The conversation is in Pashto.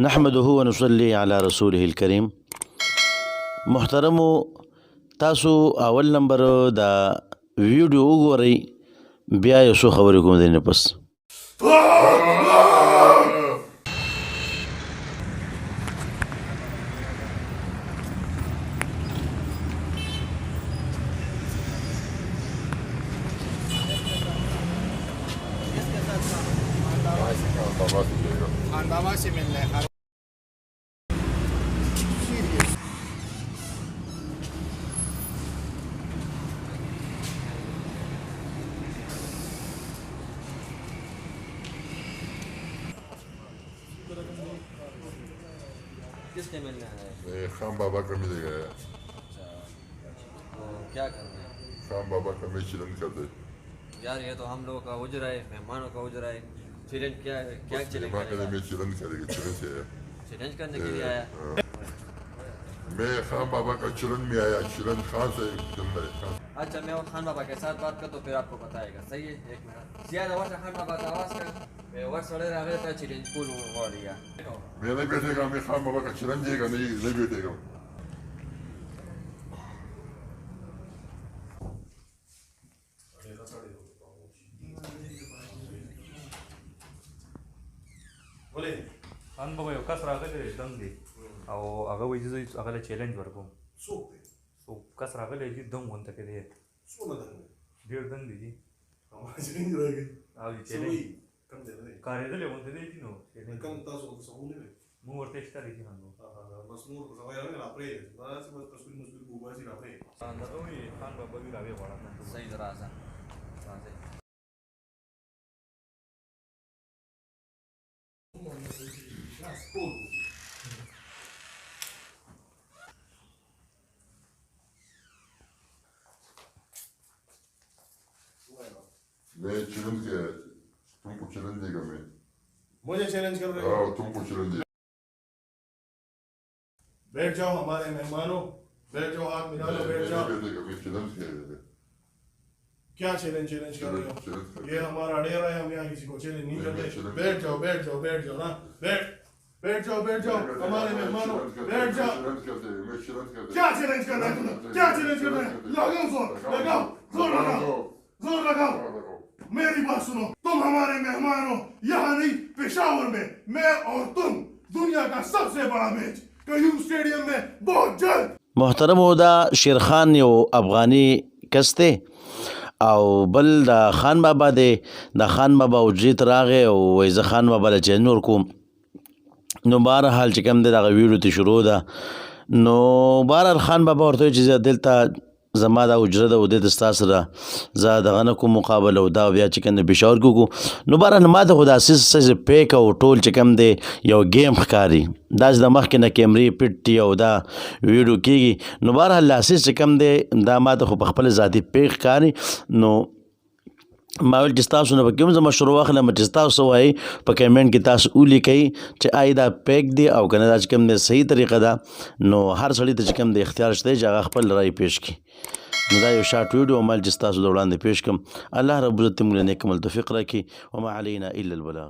نحمده ونصلي على رسوله الكريم. محترمو، تاسو اول نمبر دا ویډیو وګورئ، بیا یو څو خبرې کوم دی نه پس. खानबाबा से मिलना है। किसने मिलना है? खान बाबा का मिलेगा। तो क्या करना है? खान बाबा का मैं चिलन कर दे यार, ये तो हम लोगों का उजरा है, मेहमानों का उजरा है। चिलन क्या है? क्या चिलन मैं करेगा? चिलन करेगा, चिलन से आया। चिलन करने के लिए आया। मैं खान बाबा का चिलन में आया, चिलन खान से चलना है। खान अच्छा, मैं वो खान बाबा के साथ बात कर तो फिर आपको बताएगा। सही है, एक मिनट। ज्यादा वर्ष खान बाबा का आवाज कर वर्ष सड़े रह गए चिलन स्कूल हो लिया। मैं नहीं बैठेगा, मैं खान बाबा का चिलन देगा, नहीं बैठेगा। खान बाबा यो कस रागले दम दे او هغه وایي زه هغه چیلنج ورکوم. څوک دی؟ سو کس راغلی چې دم غونته کې دی څونه دنګ ډېر دم دی جی اواز یې نه راغی. او څه چیلنج وایي؟ کم دی نه؟ کارېدلی غونته دی چې نو کم تاسو ورته څه ونه وي؟ موږ ورته ښکاري چې نو بس نور څه وایي راغلی راپرې دا څه بس تصویر مسویر وباسي راپرې. هغه وایي خان بابا وی راوي غواړم. सही राजा मैं चिलन के तुमको चिलन देगा। मैं मुझे चैलेंज कर रहे हो? हाँ, तुमको चिलन देगा। बैठ जाओ हमारे मेहमानों, बैठ जाओ, हाथ मिला लो, बैठ जाओ। बैठेगा, मैं चिलन से क्या चैलेंज कर रहे हो? ये हमारा अडेरा है, हम यहाँ किसी को चैलेंज नहीं करते। बैठ जाओ, बैठ जाओ, बैठ जाओ ना, बैठ जाओ, बैठ जाओ हमारे मेहमानों, बैठ जाओ। क्या चैलेंज कर रहे हो? क्या चैलेंज कर रहे हैं? लगाओ जोर, लगाओ जोर, लगाओ जोर, लगाओ। मेरी बात सुनो, तुम हमारे मेहमान हो, यहाँ नहीं पेशावर में। मैं और तुम दुनिया का सबसे बड़ा मैच कयूम स्टेडियम में बहुत जल्द। محترمو، دا شیرخان یو افغانی کس دی او بل دا خان بابا دی. دا خان بابا وجریت راغی او وایي زه خان بابا له چیلنج ورکوم. نو بهرحال چې کوم دی دغه ویډیو ته شروع ده. نو بهرحال خان بابا ورته وایي چې زه دلته زما دا اجره ده او دلته ستا سره زه دغه نه کوم مقابله او دا بیا چې کوم دی پېښور کې وکړو. نو بهرحال ما ته خو داسې څه پیک او ټول چې کوم دی یو گیم ښکاري، داسې د مخکې نه کیمرې پټ دي او دا ویډیو کېږي. نو بهرحال داسې چې کوم دی دا ما ته خو په خپل ذاتي پیک ښکاري. نو ما ویل چې ستاسو نه به کوم زه مشوره واخلم چې ستاسو څه وایي په کمنټ کې تاسو ولیکئ چې آیا دا پیک دی او که نه دا چې کوم دی صحیح طریقه ده. نو هر سړي ته چې کوم دی اختیار شته چې هغه خپل رایې پیش کړي. نو دا یو شارټ ویډیو مال چې ستاسو د وړاندې پیش کړم. الله رب العزت موږ له نیک عمل توفیق راکړي. وما علینا الا البلاغ.